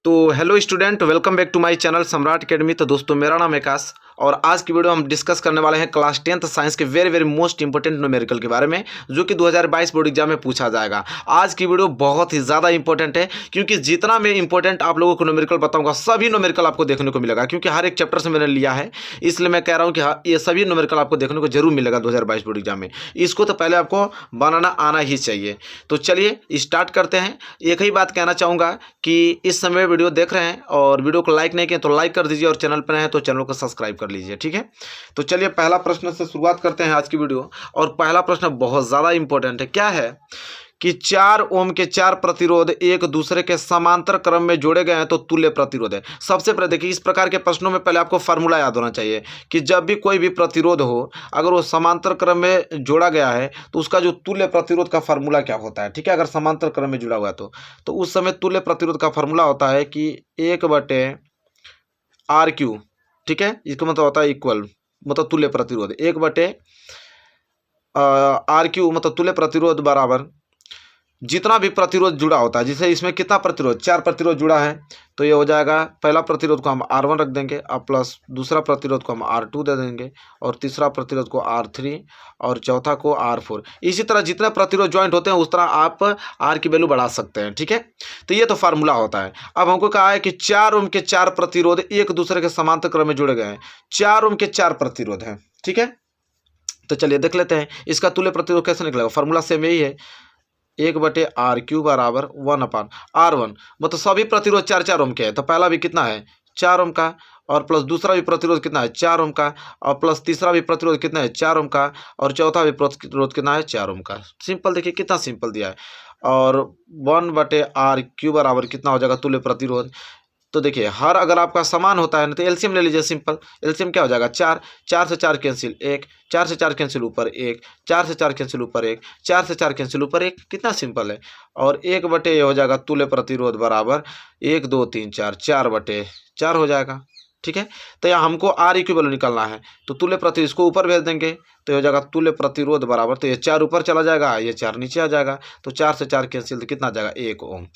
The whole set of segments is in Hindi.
तो hello student, welcome back to my channel Samrat academy. तो दोस्तों, मेरा नाम है आकाश और आज की वीडियो हम डिस्कस करने वाले हैं क्लास 10th साइंस के वेरी मोस्ट इंपॉर्टेंट न्यूमेरिकल के बारे में, जो कि 2022 बोर्ड एग्जाम में पूछा जाएगा। आज की वीडियो बहुत ही ज़्यादा इंपॉर्टेंट है, क्योंकि जितना मैं इंपॉर्टेंट आप लोगों को न्यूमेरिकल बताऊंगा, सभी न्यूमेरिकल आपको देखने को मिलेगा, क्योंकि हर एक चैप्टर से मैंने लिया है। इसलिए मैं कह रहा हूँ कि ये सभी न्यूमेरिकल आपको देखने को जरूर मिलेगा 2022 बोर्ड एग्जाम में। इसको तो पहले आपको बनाना आना ही चाहिए। तो चलिए स्टार्ट करते हैं। एक ही बात कहना चाहूँगा कि इस समय वीडियो देख रहे हैं और वीडियो को लाइक नहीं किए तो लाइक कर दीजिए, और चैनल पर हैं तो चैनल को सब्सक्राइब कर लीजिए, ठीक है। तो चलिए पहला प्रश्न से शुरुआत करते हैं आज की वीडियो। और पहला प्रश्न बहुत ज़्यादा इंपॉर्टेंट है। क्या है कि 4 ओम के 4 प्रतिरोध एक दूसरे के समांतर क्रम में जोड़े गए हैं तो तुल्य प्रतिरोध है। सबसे पहले देखिए, इस प्रकार के प्रश्नों में पहले आपको फार्मूला याद होना चाहिए कि जब भी कोई भी प्रतिरोध हो, अगर वो समांतर क्रम में जोड़ा गया है तो उसका जो तुल्य प्रतिरोध का फार्मूला क्या होता है, ठीक है। अगर समांतर क्रम में जुड़ा हुआ है तो उस समय तुल्य प्रतिरोध का फार्मूला होता है कि 1/RQ, ठीक है। इसका मतलब होता है इक्वल, मतलब तुल्य प्रतिरोध 1/RQ, मतलब तुल्य प्रतिरोध बराबर जितना भी प्रतिरोध जुड़ा होता है। जैसे इसमें कितना प्रतिरोध, 4 प्रतिरोध जुड़ा है, तो ये हो जाएगा पहला प्रतिरोध को हम R1 रख देंगे, अब प्लस दूसरा प्रतिरोध को हम R2 दे देंगे, और तीसरा प्रतिरोध को R3, और चौथा को R4। इसी तरह जितने प्रतिरोध ज्वाइंट होते हैं उस तरह आप R की वैल्यू बढ़ा सकते हैं, ठीक है। तो ये तो फार्मूला होता है। अब हमको कहा है कि 4 ओम के 4 प्रतिरोध एक दूसरे के समांतर क्रम में जुड़े गए हैं। 4 ओम के 4 प्रतिरोध हैं, ठीक है। तो चलिए देख लेते हैं इसका तुल्य प्रतिरोध कैसे निकलेगा। फार्मूला सेम यही है, 1/RQ बराबर 1/R1। मतलब सभी प्रतिरोध 4 ओम के हैं, तो पहला भी कितना है 4 ओम का, और प्लस दूसरा भी प्रतिरोध कितना है 4 ओम का, और प्लस तीसरा भी प्रतिरोध कितना है 4 ओम का, और चौथा भी प्रतिरोध कितना है 4 ओम का। सिंपल, देखिए कितना सिंपल दिया है। और 1/RQ बराबर कितना हो जाएगा तुल्य प्रतिरोध। तो देखिए हर अगर आपका समान होता है ना तो एलसीएम ले लीजिए। सिंपल एलसीएम क्या हो जाएगा, 4 4 से 4 कैंसिल 1, 4 से 4 कैंसिल ऊपर 1, 4 से 4 कैंसिल ऊपर 1, 4 से 4 कैंसिल ऊपर 1। कितना सिंपल है। और 1/, ये हो जाएगा तुल्य प्रतिरोध बराबर 1 2 3 4, 4/4 हो जाएगा, ठीक है। तो यहाँ हमको आर इक्विवेलेंट निकालना है, तो तुल्य प्रतिरोध इसको ऊपर भेज देंगे, तो हो जाएगा तुल्य प्रतिरोध बराबर, तो ये 4 ऊपर चला जाएगा, ये 4 नीचे आ जाएगा, तो 4 से 4 कैंसिल, तो कितना आ जाएगा 1 ओम।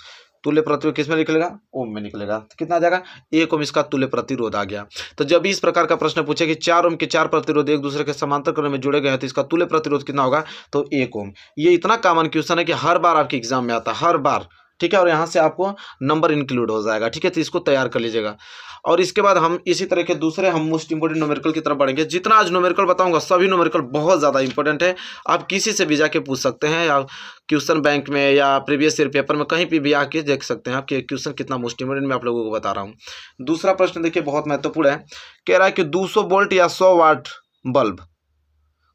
तुल्य प्रतिरोध किस में निकलेगा, ओम में निकलेगा, तो कितना आ जाएगा 1 ओम। इसका तुल्य प्रतिरोध आ गया। तो जब भी इस प्रकार का प्रश्न पूछे कि 4 ओम के 4 प्रतिरोध एक दूसरे के समांतर क्रम में जुड़े गए हैं तो इसका तुल्य प्रतिरोध कितना होगा, तो 1 ओम। ये इतना कॉमन क्वेश्चन है कि हर बार आपके एग्जाम में आता है, हर बार, ठीक है। और यहाँ से आपको नंबर इंक्लूड हो जाएगा, ठीक है। तो इसको तैयार कर लीजिएगा। और इसके बाद हम इसी तरह के दूसरे हम मोस्ट इंपोर्टेंट न्यूमेरिकल की तरफ बढ़ेंगे। जितना आज न्यूमेरिकल बताऊंगा सभी न्यूमेरिकल बहुत ज़्यादा इंपॉर्टेंट है। आप किसी से भी जाके पूछ सकते हैं, या क्वेश्चन बैंक में या प्रीवियस ईयर पेपर में कहीं पे भी आके देख सकते हैं आपके क्वेश्चन कितना मोस्ट इंपोर्टेंट मैं आप लोगों को बता रहा हूँ। दूसरा प्रश्न देखिए बहुत महत्वपूर्ण है। कह रहा है कि 200 वोल्ट या 100 वाट बल्ब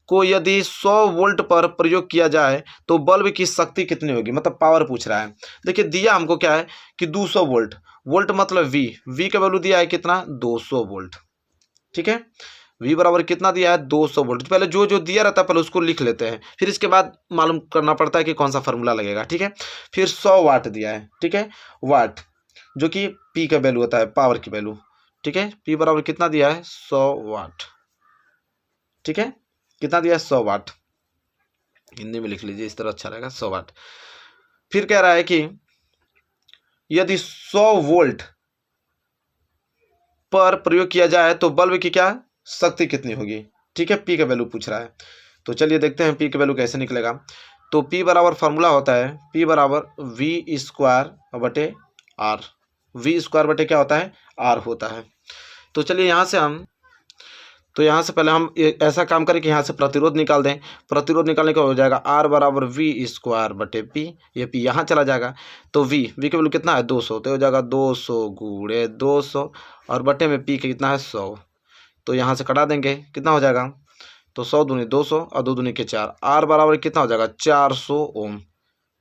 को यदि 100 वोल्ट पर प्रयोग किया जाए तो बल्ब की शक्ति कितनी होगी, मतलब पावर पूछ रहा है। देखिए दिया हमको क्या है कि 200 वोल्ट, वोल्ट मतलब वी का वैल्यू दिया है कितना 200 वोल्ट, ठीक है। वी बराबर कितना दिया है 200 वोल्ट। पहले जो जो दिया रहता है पहले उसको लिख लेते हैं, फिर इसके बाद मालूम करना पड़ता है कि कौन सा फार्मूला लगेगा, ठीक है। फिर 100 वाट दिया है, ठीक है, वाट जो कि पी का वैल्यू होता है, पावर की वैल्यू, ठीक है। पी बराबर कितना दिया है 100 वाट, ठीक है। कितना दिया है 100 वाट, हिंदी में लिख लीजिए, इस तरह अच्छा रहेगा 100 वाट। फिर कह रहा है कि यदि 100 वोल्ट पर प्रयोग किया जाए तो बल्ब की क्या शक्ति कितनी होगी, ठीक है। पी का वैल्यू पूछ रहा है, तो चलिए देखते हैं पी का वैल्यू कैसे निकलेगा। तो पी बराबर फार्मूला होता है पी बराबर वी स्क्वायर बटे आर। वी स्क्वायर बटे क्या होता है आर होता है। तो चलिए यहाँ से हम, तो यहाँ से पहले हम ऐसा काम करें कि यहाँ से प्रतिरोध निकाल दें। प्रतिरोध निकालने का हो जाएगा आर बराबर वी स्क्वायर बटे पी, ये पी यहाँ चला जाएगा, तो वी का वैल्यू कितना है 200, तो हो जाएगा 200 गुणे 200, और बटे में पी का कितना है 100, तो यहाँ से कटा देंगे, कितना हो जाएगा, तो 100 दूनी 200 और 2 दूनी के 4, आर बराबर कितना हो जाएगा 400 ओम।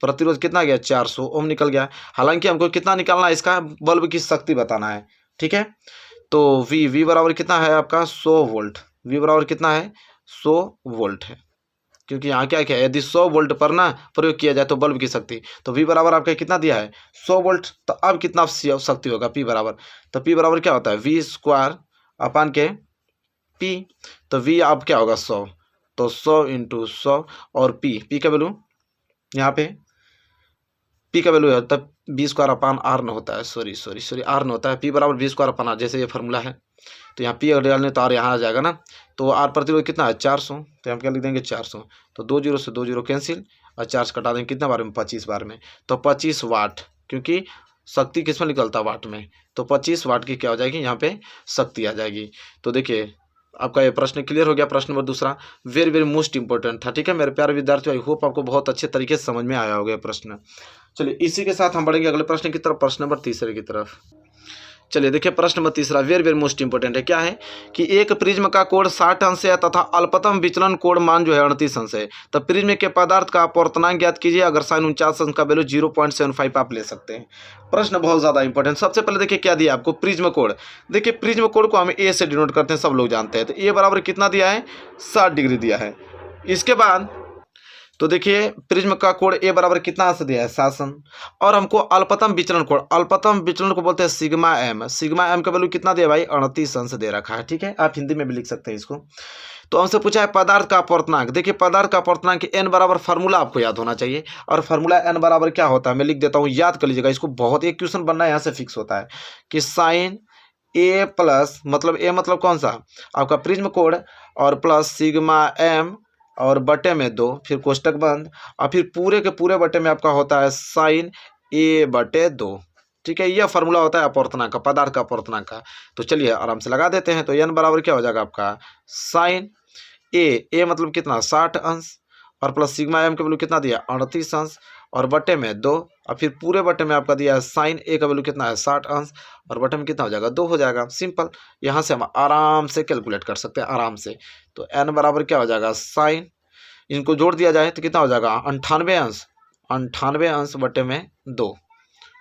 प्रतिरोध कितना गया 400 ओम निकल गया। हालांकि हमको कितना निकालना है, इसका बल्ब की शक्ति बताना है, ठीक है। तो वी बराबर कितना है आपका 100 वोल्ट, वी बराबर कितना है 100 वोल्ट है, क्योंकि यहाँ क्या क्या है, यदि 100 वोल्ट पर ना प्रयोग किया जाए तो बल्ब की शक्ति, तो वी बराबर आपका कितना दिया है 100 वोल्ट। तो अब कितना शक्ति होगा पी बराबर, तो पी बराबर क्या होता है वी स्क्वायर अपान के पी, तो वी अब क्या होगा 100, तो 100 इंटू 100, और पी का वैल्यू यहाँ पे पी का वैल्यू है, तब बी स्क्वायर अपान आर न होता है, सॉरी आर न होता है, पी बराबर बी स्क्वायर अपान आर, जैसे ये फार्मूला है। तो यहाँ पी अगर डालने तो आर यहाँ आ जाएगा ना। तो आर प्रतिरोध कितना है 400, तो हम क्या लिख देंगे 400। तो 2 0 से 2 0 कैंसिल और 4 से कटा देंगे कितना बार में 25 बार में। तो 25 वाट, क्योंकि शक्ति किस में निकलता है वाट में, तो 25 वाट की क्या हो जाएगी यहाँ पे शक्ति आ जाएगी। तो देखिए आपका ये प्रश्न क्लियर हो गया। प्रश्न नंबर दूसरा वेरी वेरी मोस्ट इंपॉर्टेंट था। ठीक है मेरे प्यारे विद्यार्थियों, आई होप आपको बहुत अच्छे तरीके से समझ में आया होगा प्रश्न। चलिए इसी के साथ हम बढ़ेंगे अगले प्रश्न की तरफ, प्रश्न नंबर तीसरे की तरफ। चलिए देखिए प्रश्न नंबर तीसरा वेरी वेरी मोस्ट इंपॉर्टेंट है। क्या है कि एक प्रिज्म का कोण 60 अंश है तथा अल्पतम विचलन कोण मान जो है 38 अंश है। तो प्रिज्म के पदार्थ का अपवर्तनांक ज्ञात कीजिए। अगर साइन 49 अंश का वैल्यू 0.75 आप ले सकते हैं। प्रश्न बहुत ज्यादा इंपॉर्टेंट। सबसे पहले देखिए क्या दिया आपको प्रिज्म कोण। देखिए प्रिज्म कोण को हम ए से डिनोट करते हैं, सब लोग जानते हैं। तो ए बराबर कितना दिया है 60 डिग्री दिया है। इसके बाद तो देखिए प्रिज्म का कोण ए बराबर कितना अंश दिया है 7 अंश। और हमको अल्पतम विचलन कोण, अल्पतम विचलन को बोलते हैं सिग्मा एम। सिग्मा एम का वैल्यू कितना दिया भाई 38 अंश दे रखा है। ठीक है आप हिंदी में भी लिख सकते हैं इसको। तो हमसे पूछा है पदार्थ का अपवर्तनांक। देखिए पदार्थ का अपवर्तनांक एन बराबर फार्मूला आपको याद होना चाहिए। और फार्मूला एन बराबर क्या होता है मैं लिख देता हूँ, याद कर लीजिएगा इसको। बहुत एक क्वेश्चन बनना है यहाँ से फिक्स होता है कि साइन ए प्लस मतलब ए मतलब कौन सा आपका प्रिज्म कोण और प्लस सिग्मा एम और बटे में 2 फिर कोष्टक बंद और फिर पूरे के पूरे बटे में आपका होता है साइन ए बटे 2। ठीक है यह फार्मूला होता है अपवर्तनांक का, पदार्थ का अपवर्तनांक का। तो चलिए आराम से लगा देते हैं। तो एन बराबर क्या हो जाएगा आपका साइन ए मतलब कितना 60 अंश और प्लस सिग्मा एम का वैल्यू कितना दिया 38 अंश और बटे में 2 और फिर पूरे बटे में आपका दिया है साइन ए का वैल्यू कितना है 60 अंश और बटे में कितना हो जाएगा 2 हो जाएगा। सिंपल, यहाँ से हम आराम से कैलकुलेट कर सकते हैं आराम से। तो एन बराबर क्या हो जाएगा साइन, इनको जोड़ दिया जाए तो कितना हो जाएगा 98 अंश बटे में 2।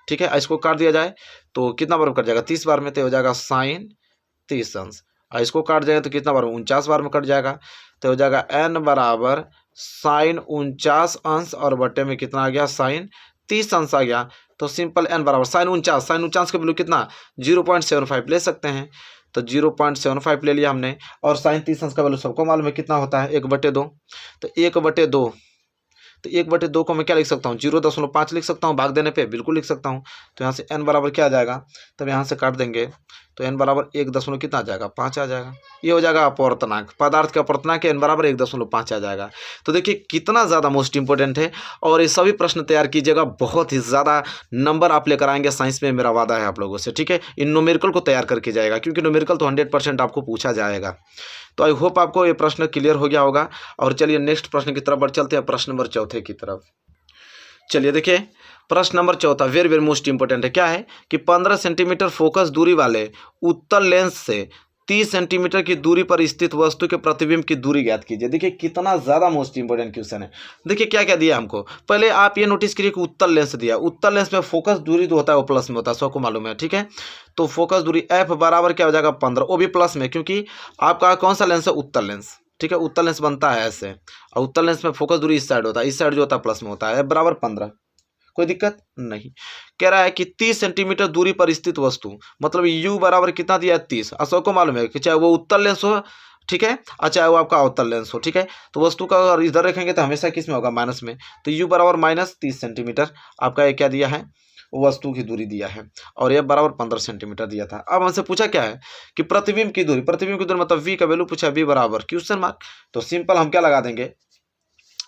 ठीक है इसको काट दिया जाए तो कितना बार में कट जाएगा 30 बार में, तो हो जाएगा साइन 30 अंश। और इसको काट जाएगा तो कितना बार में 49 बार में कट जाएगा, तो हो जाएगा एन बराबर साइन 49 अंश और बटे में कितना आ गया साइन 30 अंश आ गया। तो सिंपल एन बराबर साइन 49 का वैल्यू कितना 0.75 ले सकते हैं। तो 0.75 ले लिया हमने। और साइन 30 अंश का वैल्यू सबको मालूम है कितना होता है 1/2। तो 1/2 तो 1/2 को मैं क्या लिख सकता हूँ 0.5 लिख सकता हूँ, भाग देने पे बिल्कुल लिख सकता हूँ। तो यहाँ से n बराबर क्या आ जाएगा, तब यहाँ से काट देंगे तो n बराबर 1 कितना आ जाएगा 5 आ जाएगा। ये हो जाएगा अपवर्तनांक, पदार्थ का अपवर्तनांक n बराबर 1.5 आ जाएगा। तो देखिए कितना ज़्यादा मोस्ट इंपॉर्टेंट है। और ये सभी प्रश्न तैयार कीजिएगा, बहुत ही ज़्यादा नंबर आप लेकर आएंगे साइंस में, मेरा वादा है आप लोगों से। ठीक है इन न्यूमेरिकल को तैयार करके जाएगा, क्योंकि न्यूमेरिकल तो 100% आपको पूछा जाएगा। तो आई होप आपको ये प्रश्न क्लियर हो गया होगा। और चलिए नेक्स्ट प्रश्न की तरफ बढ़ चलते हैं, प्रश्न नंबर 4 की तरफ। चलिए देखिए प्रश्न number 4 very very most important है। क्या है कि 15 सेंटीमीटर फोकस दूरी वाले उत्तल लेंस से 30 सेंटीमीटर की दूरी पर स्थित वस्तु के प्रतिबिंब की दूरी ज्ञात कीजिए। देखिए कितना ज़्यादा मोस्ट इंपॉर्टेंट क्वेश्चन है। देखिए क्या क्या दिया हमको, पहले आप ये नोटिस करिए कि उत्तल लेंस दिया। उत्तल लेंस में फोकस दूरी जो होता है वो प्लस में होता है, सबको मालूम है। ठीक है तो फोकस दूरी एफ बराबर क्या हो जाएगा 15, वो भी प्लस में, क्योंकि आपका कौन सा लेंस है उत्तल लेंस। ठीक है उत्तल लेंस बनता है ऐसे, और उत्तल लेंस में फोकस दूरी इस साइड होता है, इस साइड जो होता है प्लस में होता है। एफ बराबर 15, कोई दिक्कत नहीं। कह रहा है कि 30 सेंटीमीटर दूरी पर स्थित वस्तु, मतलब u बराबर कितना दिया है 30। अशोक को मालूम है कि चाहे वो उत्तल लेंस हो, ठीक है, और चाहे वो आपका अवतल लेंस हो। ठीक है तो वस्तु का अगर इधर रखेंगे तो हमेशा किस में होगा माइनस में। तो u बराबर -30 सेंटीमीटर आपका ये क्या दिया है वस्तु की दूरी दिया है, और ये बराबर 15 सेंटीमीटर दिया था। अब हमसे पूछा क्या है कि प्रतिबिंब की दूरी, प्रतिबिंब की दूरी मतलब v का वैल्यू पूछा, v बराबर क्वेश्चन मार्क। तो सिंपल हम क्या लगा देंगे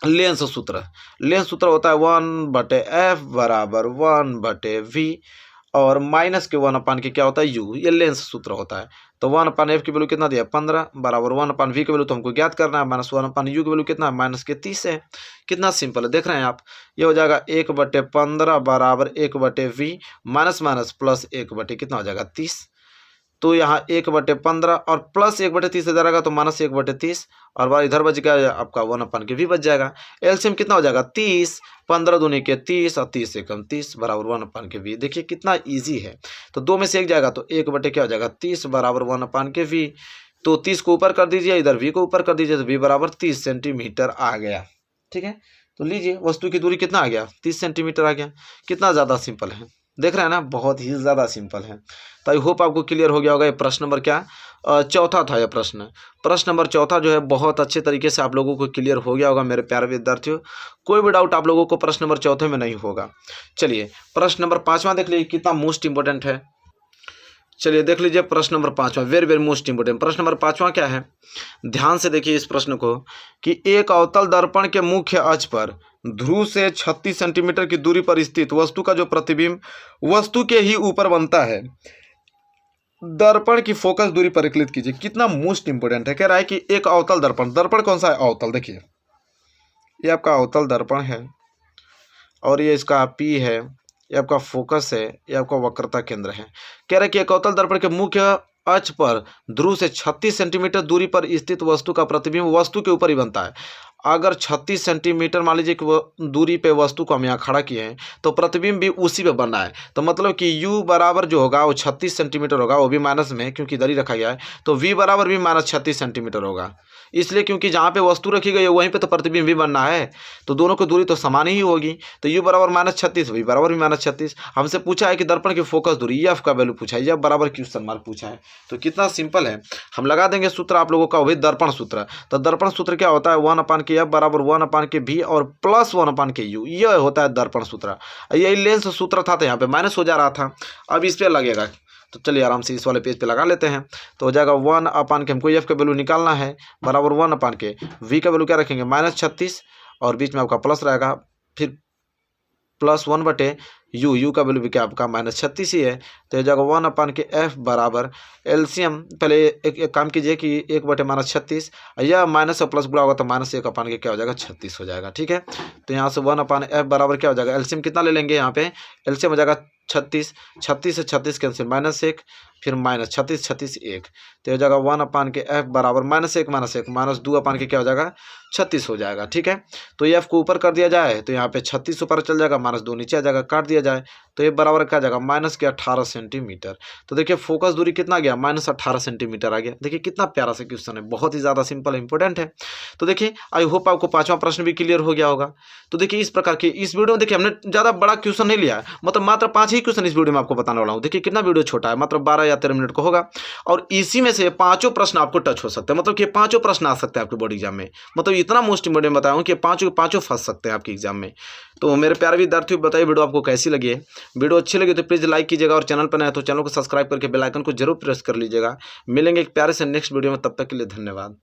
लेंस सूत्र। लेंस सूत्र होता है 1/f बराबर 1/v और माइनस के 1/n के क्या होता है u, ये लेंस सूत्र होता है। तो 1/f की वैल्यू कितना दिया 15 बराबर 1/v की वैल्यू तो हमको ज्ञात करना है, -1/u की वैल्यू कितना है -30 है। कितना सिंपल है देख रहे हैं आप। ये हो जाएगा 1/15 बराबर 1/v माइनस माइनस प्लस 1/ कितना हो जाएगा 30। तो यहाँ 1/15 और प्लस 1/30 से जाएगा तो -1/30 और बार इधर बच गया आपका 1/n के भी बच जाएगा। एलसीएम कितना हो जाएगा 30, 15 दूनी के 30 और 30 से कम 30 बराबर 1/n के भी। देखिए कितना इजी है। तो 2 में से 1 जाएगा तो 1/ क्या हो जाएगा 30 बराबर 1/n के v। तो 30 को ऊपर कर दीजिए, इधर v को ऊपर कर दीजिए, तो v बराबर 30 सेंटीमीटर आ गया। ठीक है तो लीजिए वस्तु की दूरी कितना आ गया 30 सेंटीमीटर आ गया। कितना ज़्यादा सिंपल है। देख रहे हैं ना, बहुत ही ज़्यादा सिंपल है। तो आई होप आपको क्लियर हो गया होगा। ये प्रश्न नंबर क्या चौथा था। यह प्रश्न नंबर चौथा जो है बहुत अच्छे तरीके से आप लोगों को क्लियर हो गया होगा मेरे प्यारे विद्यार्थियों। कोई भी डाउट आप लोगों को प्रश्न नंबर चौथे में नहीं होगा। चलिए प्रश्न नंबर पाँचवा देख लीजिए कितना मोस्ट इंपॉर्टेंट है। चलिए देख लीजिए प्रश्न नंबर पाँचवा, वेरी वेरी मोस्ट इंपोर्टेंट। प्रश्न नंबर पाँचवा क्या है, ध्यान से देखिए इस प्रश्न को कि एक अवतल दर्पण के मुख्य अक्ष पर ध्रुव से 36 सेंटीमीटर की दूरी पर स्थित वस्तु का जो प्रतिबिंब वस्तु के ही ऊपर बनता है, दर्पण की फोकस दूरी परिकलित कीजिए। कितना मोस्ट इंपोर्टेंट है। कह रहा है कि एक अवतल दर्पण, दर्पण कौन सा है, अवतल। देखिए ये आपका अवतल दर्पण है और ये इसका पी है, ये आपका फोकस है, ये आपका वक्रता केंद्र है। कह रहा है कि एक अवतल दर्पण के मुख्य अक्ष पर ध्रुव से 36 सेंटीमीटर दूरी पर स्थित वस्तु का प्रतिबिंब वस्तु के ऊपर ही बनता है। अगर 36 सेंटीमीटर मान लीजिए कि दूरी पे वस्तु को हम यहाँ खड़ा किए हैं तो प्रतिबिंब भी उसी पे बनना है। तो मतलब कि u बराबर जो होगा वो 36 सेंटीमीटर होगा, वो भी माइनस में क्योंकि इधर ही रखा गया है। तो v बराबर भी -36 सेंटीमीटर होगा, इसलिए क्योंकि जहाँ पे वस्तु रखी गई है वहीं पे तो प्रतिबिंब भी बनना है, तो दोनों की दूरी तो समान ही होगी। तो u बराबर -36, v बराबर भी -36। हमसे पूछा है कि दर्पण की फोकस दूरी f का वैल्यू पूछा है, f बराबर क्वेश्चन मार्क पूछा है। तो कितना सिंपल है, हम लगा देंगे सूत्र आप लोगों का, वही दर्पण सूत्र। तो दर्पण सूत्र क्या होता है, 1/f बराबर 1/v और प्लस 1/u, यह होता है दर्पण सूत्र। यही लेंस सूत्र था तो यहाँ पे माइनस हो जा रहा था, अब इस पर लगेगा। तो चलिए आराम से इस वाले पेज पे लगा लेते हैं। तो हो जाएगा 1/के, हमको एफ का वैल्यू निकालना है, बराबर 1/के। वी का वैल्यू क्या रखेंगे, -36 और बीच में आपका प्लस रहेगा, फिर +1/u, u का वैल्यू भी क्या आपका -36 ही है। तो हो जाएगा 1/f बराबर एलसीएम। पहले एक काम कीजिए कि 1/-36 या माइनस और प्लस गुणा होगा तो -1 के क्या हो जाएगा 36 हो जाएगा। ठीक है, तो यहाँ से 1/f बराबर क्या हो जाएगा, एलसीएम कितना ले लेंगे यहाँ पे, एलसीएम हो जाएगा 36, 36 से 36 कैंसिल, -1 फिर -36, 36 1, तो हो जाएगा 1/f बराबर -1 -2 के क्या हो जाएगा 36 हो जाएगा। ठीक है, तो ये f को ऊपर कर दिया जाए तो यहाँ पे 36 ऊपर चल जाएगा, -2 नीचे आ जाएगा, काट दिया जाए तो ये बराबर क्या आ जाएगा -18 सेंटीमीटर। तो देखिए फोकस दूरी कितना गया, -18 सेंटीमीटर आ गया। देखिए कितना प्यारा सा क्वेश्चन है, बहुत ही ज़्यादा सिंपल इंपॉर्टेंट है। तो देखिए आई होप आपको पांचवा प्रश्न भी क्लियर हो गया होगा। तो देखिए इस प्रकार के इस वीडियो में देखिए हमने ज़्यादा बड़ा क्वेश्चन नहीं लिया है, मतलब मात्र 5 ही क्वेश्चन इस वीडियो में आपको बताने वाला हूँ। देखिए कितना वीडियो छोटा है, मात्र 12 या 13 मिनट का होगा और इसी में से 5 प्रश्न आपको टच हो सकते हैं, मतलब कि 5 प्रश्न आ सकते हैं आपके बोर्ड एग्जाम में। मतलब इतना मोस्ट इंपोर्टेंट बताया हूँ कि 5 के 5 फंस सकते हैं आपके एग्जाम में। तो मेरे प्यारे विद्यार्थियों बताइए वीडियो आपको कैसी लगी है। वीडियो अच्छी लगी तो प्लीज़ लाइक कीजिएगा और चैनल पर नए हैं तो चैनल को सब्सक्राइब करके बेल आइकन को जरूर प्रेस कर लीजिएगा। मिलेंगे एक प्यारे से नेक्स्ट वीडियो में, तब तक के लिए धन्यवाद।